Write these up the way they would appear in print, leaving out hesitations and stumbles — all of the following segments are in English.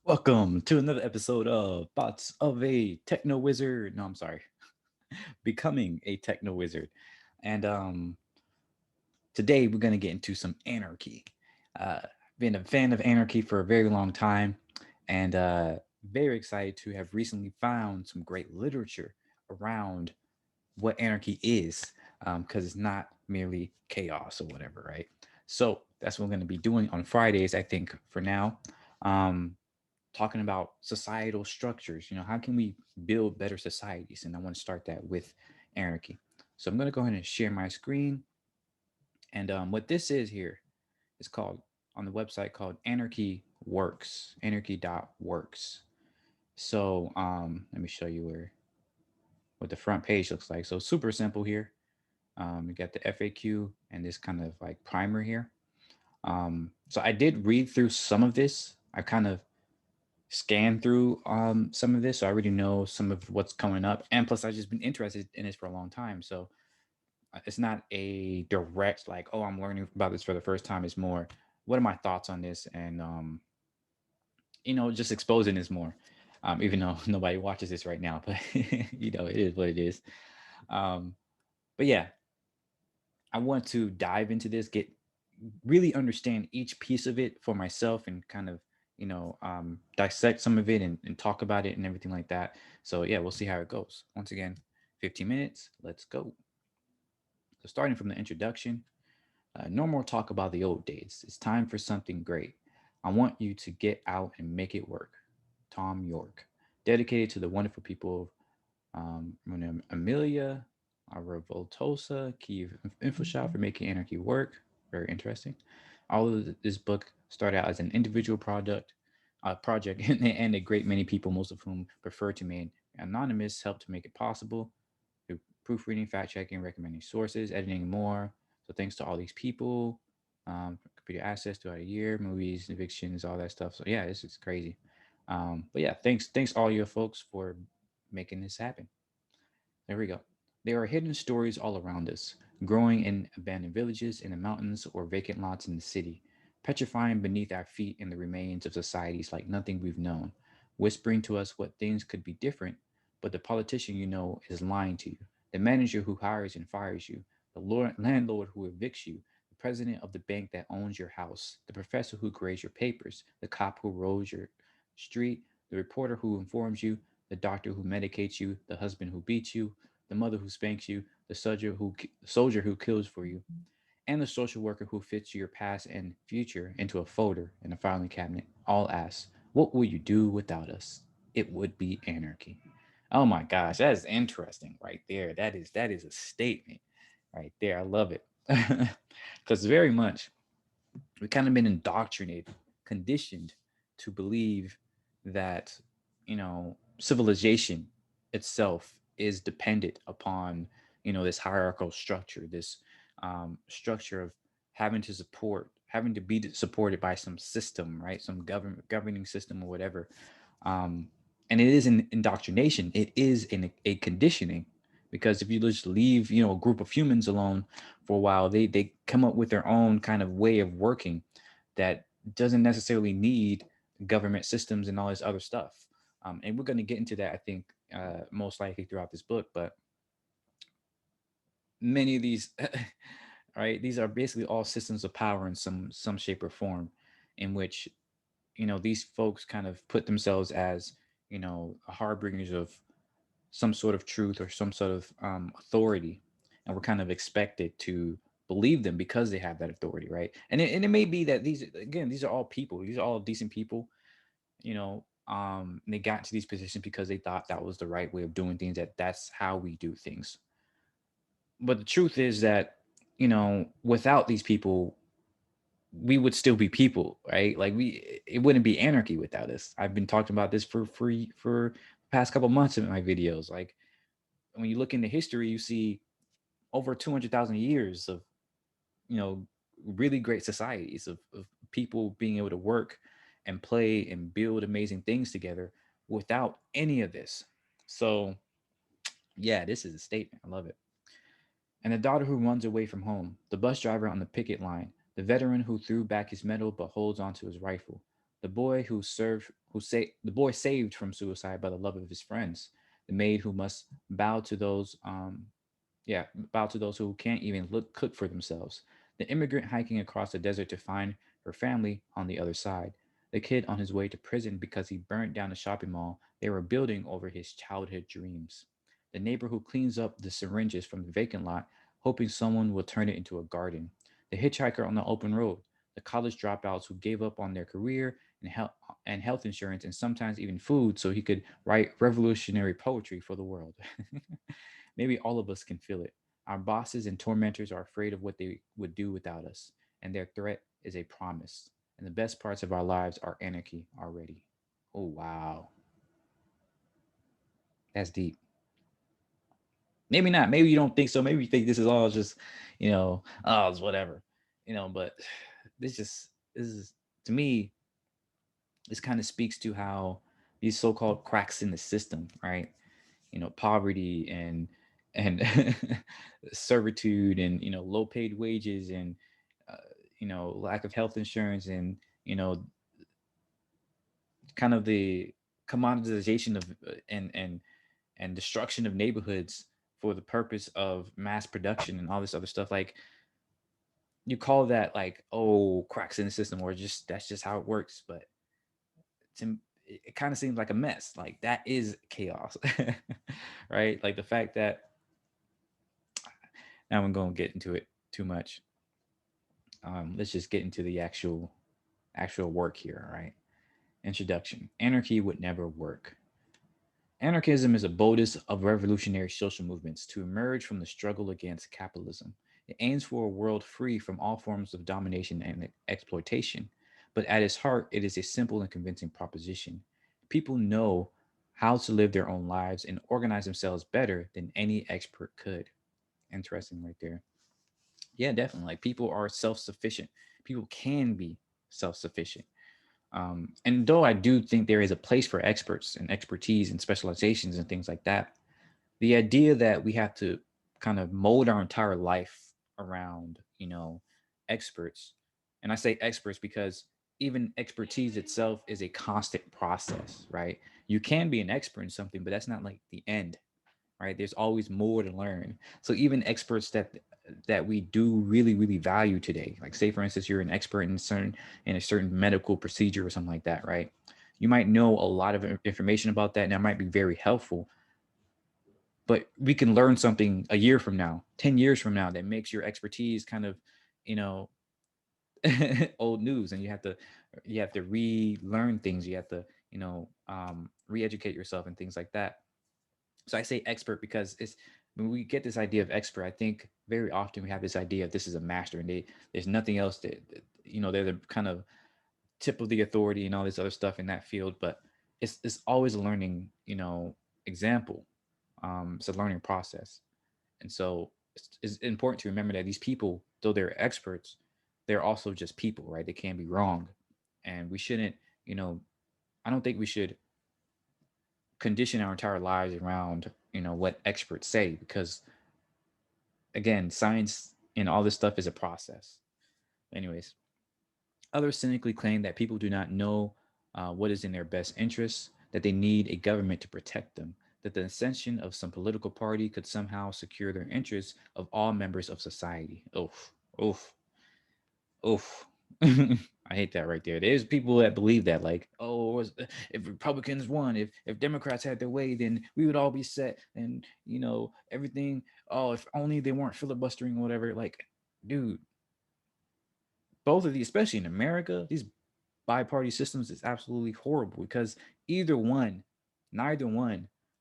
Welcome to another episode of Thoughts of a Techno Wizard. No, I'm sorry, becoming a techno wizard. And today we're gonna get into some anarchy. Been a fan of anarchy for a very long time, and very excited to have recently found some great literature around what anarchy is, because it's not merely chaos or whatever, right? So that's what we're gonna be doing on Fridays, I think, for now. Um, Talking about societal structures. How can we build better societies? And I want to start that with anarchy. So I'm going to go ahead and share my screen. And what this is here is called on the website called Anarchy Works, anarchy.works. So let me show you what the front page looks like. So super simple here. You got the FAQ and this kind of like primer here. So I did read through some of this. I kind of scan through some of this, so I already know some of what's coming up. And plus, I've just been interested in this for a long time, so it's not a direct like, oh, I'm learning about this for the first time. It's more, what are my thoughts on this, and just exposing this more. Even though nobody watches this right now, but it is what it is. Um, but yeah, I want to dive into this, get really understand each piece of it for myself, and kind of dissect some of it and talk about it and everything like that. So yeah, we'll see how it goes. Once again, 15 minutes. Let's go. So starting from the introduction, no more talk about the old days. It's time for something great. I want you to get out and make it work. Tom York, dedicated to the wonderful people of Amelia Revoltosa, Kiev Infoshop for making anarchy work. Very interesting. All of this book started out as an individual project, and a great many people, most of whom prefer to remain anonymous, helped to make it possible through proofreading, fact checking, recommending sources, editing more. So thanks to all these people, computer access throughout a year, movies, evictions, all that stuff. So yeah, this is crazy. But yeah, thanks all you folks for making this happen. There we go. There are hidden stories all around us, growing in abandoned villages, in the mountains, or vacant lots in the city, petrifying beneath our feet in the remains of societies like nothing we've known, whispering to us what things could be different, but the politician you know is lying to you, the manager who hires and fires you, the landlord who evicts you, the president of the bank that owns your house, the professor who grades your papers, the cop who rolls your street, the reporter who informs you, the doctor who medicates you, the husband who beats you, the mother who spanks you, the soldier who kills for you, and the social worker who fits your past and future into a folder in a filing cabinet, all ask, "What will you do without us?" It would be anarchy. Oh my gosh, that is interesting right there. That is a statement right there. I love it. Because very much we kind of been indoctrinated, conditioned to believe that civilization itself is dependent upon this hierarchical structure, this structure of having to be supported by some system, right? Some government governing system or whatever. um, and it is an indoctrination. It is a conditioning, because if you just leave a group of humans alone for a while, they come up with their own kind of way of working that doesn't necessarily need government systems and all this other stuff. And we're going to get into that, I think, most likely throughout this book. But many of these, right, these are basically all systems of power in some shape or form, in which these folks kind of put themselves as harbingers of some sort of truth or some sort of authority, and we're kind of expected to believe them because they have that authority, right? And it may be that these are all people, these are all decent people, and they got into these positions because they thought that was the right way of doing things, that's how we do things. But the truth is that without these people, we would still be people, right? Like, it wouldn't be anarchy without us. I've been talking about this for the past couple months in my videos. Like, when you look into history, you see over 200,000 years of really great societies of people being able to work and play and build amazing things together without any of this. So yeah, this is a statement. I love it. And the daughter who runs away from home, the bus driver on the picket line, the veteran who threw back his medal but holds onto his rifle, The boy saved from suicide by the love of his friends. The maid who must bow to those bow to those who can't even cook for themselves. The immigrant hiking across the desert to find her family on the other side. The kid on his way to prison because he burnt down the shopping mall they were building over his childhood dreams. The neighbor who cleans up the syringes from the vacant lot, hoping someone will turn it into a garden. The hitchhiker on the open road. The college dropouts who gave up on their career and health insurance and sometimes even food so he could write revolutionary poetry for the world. Maybe all of us can feel it. Our bosses and tormentors are afraid of what they would do without us, and their threat is a promise. And the best parts of our lives are anarchy already. Oh, wow. That's deep. Maybe not. Maybe you don't think so. Maybe you think this is all just, oh, it's whatever. But this is, to me, this kind of speaks to how these so-called cracks in the system, right? Poverty and servitude and low paid wages and uh, lack of health insurance and kind of the commoditization of and destruction of neighborhoods for the purpose of mass production and all this other stuff. Like, you call that like, oh, cracks in the system, or just that's just how it works. But to it kind of seems like a mess. Like, that is chaos. Right? Like the fact that, now I'm going to get into it too much. Let's just get into the actual work here. All right. Introduction. Anarchy would never work. Anarchism is the boldest of revolutionary social movements to emerge from the struggle against capitalism. It aims for a world free from all forms of domination and exploitation, but at its heart, it is a simple and convincing proposition. People know how to live their own lives and organize themselves better than any expert could. Interesting, right there. Yeah, definitely. Like, people are self sufficient. People can be self sufficient. And though I do think there is a place for experts and expertise and specializations and things like that, the idea that we have to kind of mold our entire life around, experts, and I say experts because even expertise itself is a constant process, right? You can be an expert in something, but that's not like the end, right? There's always more to learn. So even experts that we do really really value today, like say for instance you're an expert in a certain medical procedure or something like that, right? You might know a lot of information about that and that might be very helpful, but we can learn something a year from now, 10 years from now, that makes your expertise kind of, you know old news, and you have to relearn things. You have to, re-educate yourself and things like that. So I say expert because it's, when we get this idea of expert, I think very often we have this idea of this is a master, and there's nothing else they're the kind of tip of the authority and all this other stuff in that field. But it's always a learning, example. It's a learning process. And so it's important to remember that these people, though they're experts, they're also just people, right? They can be wrong. And we shouldn't, you know, I don't think we should condition our entire lives around, what experts say, because again, science and all this stuff is a process. Anyways, others cynically claim that people do not know what is in their best interests, that they need a government to protect them, that the ascension of some political party could somehow secure their interests of all members of society. Oof, oof, oof. I hate that right there. There's people that believe that, like, oh, if Republicans won, if Democrats had their way, then we would all be set, and everything. Oh, if only they weren't filibustering or whatever. Like, dude, both of these, especially in America, these bi-party systems is absolutely horrible because neither one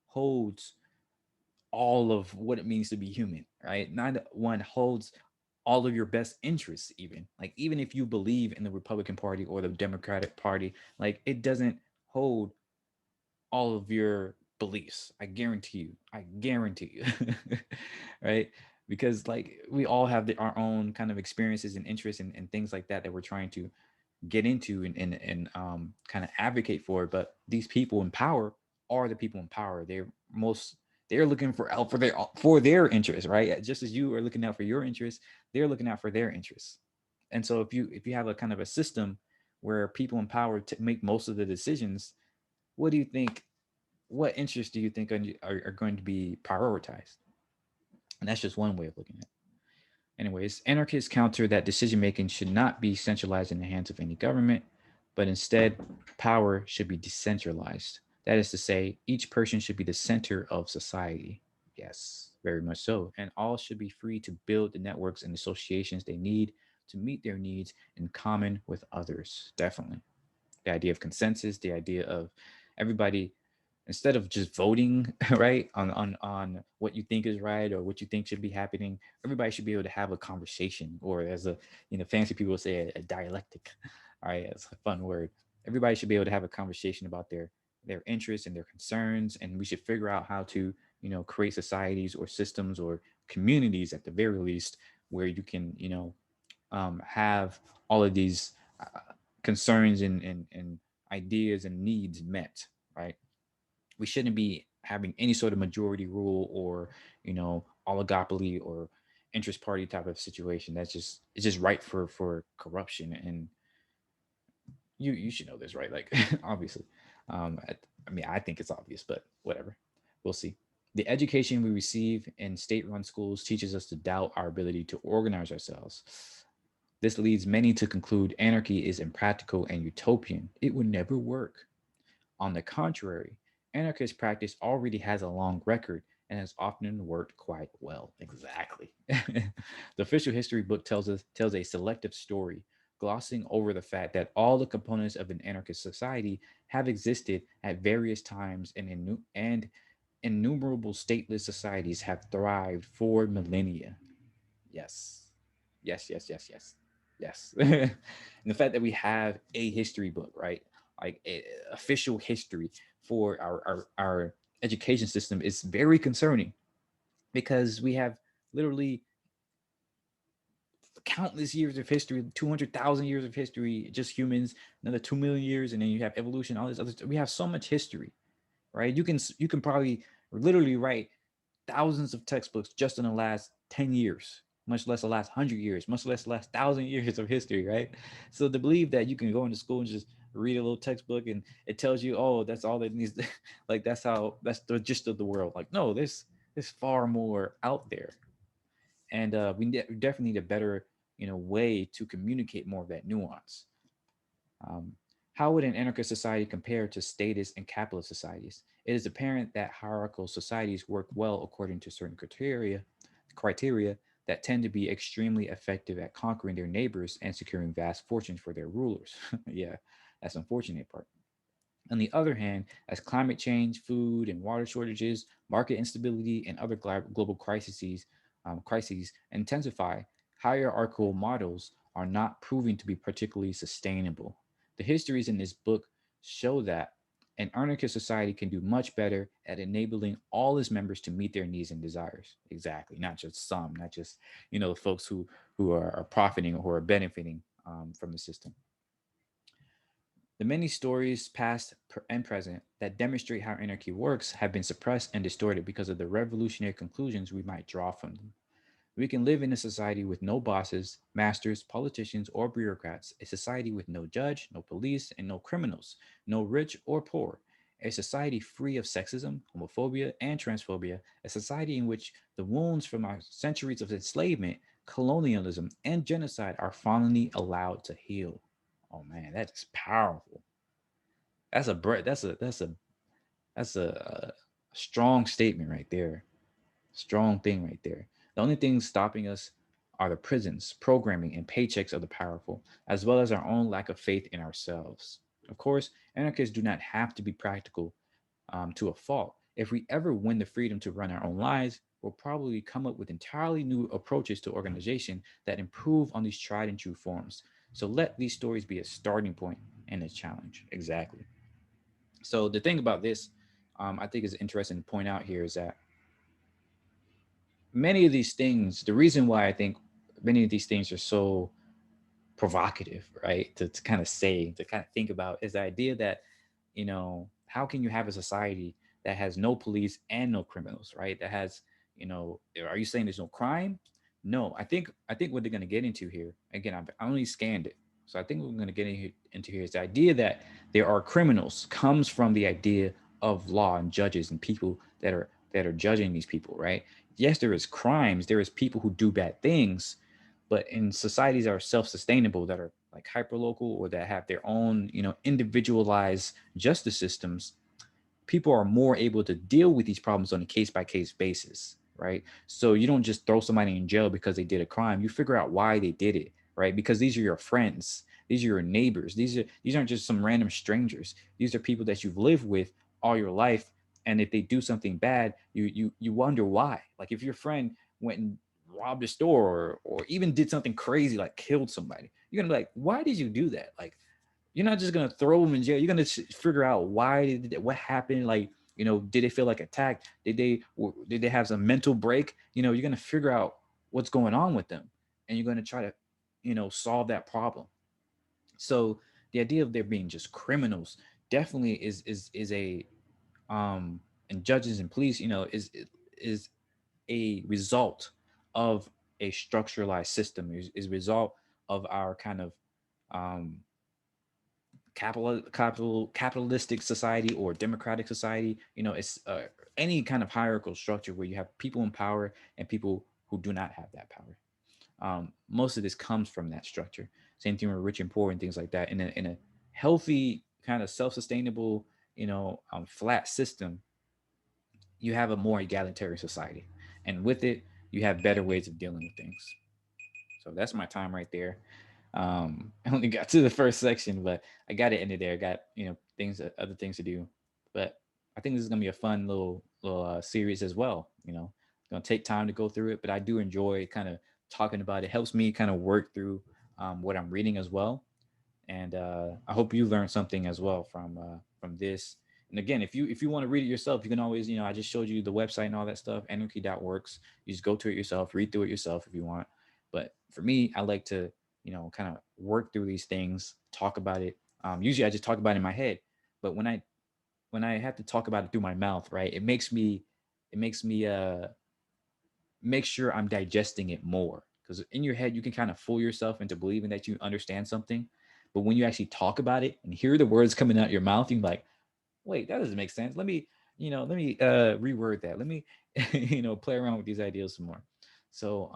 holds all of what it means to be human, right? Neither one holds all of your best interests, even. Like, even if you believe in the Republican Party or the Democratic Party, like, it doesn't hold all of your beliefs. I guarantee you. I guarantee you. Right? Because, like, we all have our own kind of experiences and interests and things like that we're trying to get into and kind of advocate for. But these people in power are the people in power. They're looking for out for their interests, right? Just as you are looking out for your interests, they're looking out for their interests. And so if you have a kind of a system where people in power make most of the decisions, what do you think? What interests do you think are going to be prioritized? And that's just one way of looking at it. Anyways, anarchists counter that decision making should not be centralized in the hands of any government, but instead, power should be decentralized. That is to say, each person should be the center of society. Yes, very much so. And all should be free to build the networks and associations they need to meet their needs in common with others. Definitely. The idea of consensus, the idea of everybody, instead of just voting right on what you think is right or what you think should be happening, everybody should be able to have a conversation, or as a, fancy people say, a dialectic. All right, it's a fun word. Everybody should be able to have a conversation about their interests and their concerns, and we should figure out how to, create societies or systems or communities at the very least, where you can, have all of these concerns and ideas and needs met, right? We shouldn't be having any sort of majority rule or, oligopoly or interest party type of situation. It's just right for corruption. And you should know this, right? Like, obviously. I mean, I think it's obvious, but whatever, we'll see. The education we receive in state-run schools teaches us to doubt our ability to organize ourselves. This leads many to conclude anarchy is impractical and utopian. It would never work. On the contrary, anarchist practice already has a long record and has often worked quite well. Exactly. The official history book tells a selective story, glossing over the fact that all the components of an anarchist society have existed at various times, and innumerable stateless societies have thrived for millennia. Yes. Yes, yes, yes, yes. Yes. And the fact that we have a history book, right? Like official history for our education system is very concerning, because we have literally countless years of history, 200,000 years of history, just humans, another 2 million years, and then you have evolution, all this other stuff. We have so much history, right? You can probably literally write thousands of textbooks just in the last 10 years, much less the last 100 years, much less the last 1,000 years of history, right? So to believe that you can go into school and just read a little textbook and it tells you, oh, that's all that needs to, like, that's the gist of the world. Like, no, there's far more out there. And we definitely need a better, way to communicate more of that nuance. um, how would an anarchist society compare to statist and capitalist societies? It is apparent that hierarchical societies work well according to certain criteria that tend to be extremely effective at conquering their neighbors and securing vast fortunes for their rulers. Yeah, that's the unfortunate part. On the other hand, as climate change, food and water shortages, market instability, and other global crises intensify, hierarchical models are not proving to be particularly sustainable. The histories in this book show that an anarchist society can do much better at enabling all its members to meet their needs and desires. Exactly, not just some, not just, the folks who are profiting or who are benefiting from the system. The many stories, past and present, that demonstrate how anarchy works have been suppressed and distorted because of the revolutionary conclusions we might draw from them. We can live in a society with no bosses, masters, politicians, or bureaucrats, a society with no judge, no police, and no criminals, no rich or poor, a society free of sexism, homophobia, and transphobia, a society in which the wounds from our centuries of enslavement, colonialism, and genocide are finally allowed to heal. Oh man, that is powerful. That's a strong statement right there. Strong thing right there. The only things stopping us are the prisons, programming, and paychecks of the powerful, as well as our own lack of faith in ourselves. Of course, anarchists do not have to be practical to a fault. If we ever win the freedom to run our own lives, we'll probably come up with entirely new approaches to organization that improve on these tried and true forms. So let these stories be a starting point and a challenge. Exactly. So the thing about this, I think is interesting to point out here is that many of these things, the reason why I think many of these things are so provocative, right? To kind of say, to kind of think about is the idea that, how can you have a society that has no police and no criminals, right? That has, are you saying there's no crime? No, I think what they're going to get into here, again, I only scanned it. So I think we're going to get into here is the idea that there are criminals comes from the idea of law and judges and people that are judging these people, right? Yes, there is crimes, there is people who do bad things, but in societies that are self-sustainable, that are like hyperlocal or that have their own, individualized justice systems, people are more able to deal with these problems on a case by case basis, right? So you don't just throw somebody in jail because they did a crime. You figure out why they did it, right? Because these are your friends, these are your neighbors, these aren't just some random strangers. These are people that you've lived with all your life. And if they do something bad, you wonder why. Like if your friend went and robbed a store or even did something crazy like killed somebody, you're gonna be like, why did you do that? Like you're not just gonna throw them in jail. You're gonna figure out why what happened. Like, did they feel like attacked? Did they have some mental break? You're gonna figure out what's going on with them, and you're gonna try to, solve that problem. So the idea of there being just criminals definitely is a and judges and police, is a result of a structuralized system. Is a result of our kind of um capitalistic society or democratic society. It's any kind of hierarchical structure where you have people in power and people who do not have that power. Most of this comes from that structure. Same thing with rich and poor and things like that. In a healthy kind of self-sustainable, flat system, you have a more egalitarian society, and with it you have better ways of dealing with things. So that's my time right there. I only got to the first section, but I got it ended there. I got things, other things to do, but I think this is gonna be a fun little series as well. It's gonna take time to go through it, but I do enjoy kind of talking about it. Helps me kind of work through what I'm reading as well, and I hope you learned something as well from this. And again, if you want to read it yourself, you can always, I just showed you the website and all that stuff, anarchy.works. You just go to it yourself, read through it yourself if you want. But for me, I like to, kind of work through these things, talk about it. Usually I just talk about it in my head, but when I have to talk about it through my mouth, right, it makes me make sure I'm digesting it more. Because in your head, you can kind of fool yourself into believing that you understand something. But when you actually talk about it and hear the words coming out your mouth, you're like, wait, that doesn't make sense. Let me reword that. Let me, play around with these ideas some more. So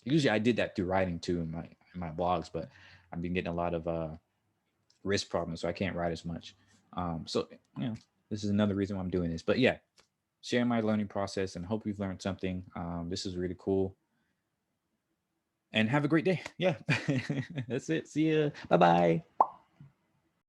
usually I did that through writing too in my blogs, but I've been getting a lot of wrist problems, so I can't write as much. So this is another reason why I'm doing this. But yeah, sharing my learning process and hope you've learned something. This is really cool. And have a great day. Yeah. That's it. See ya. Bye bye.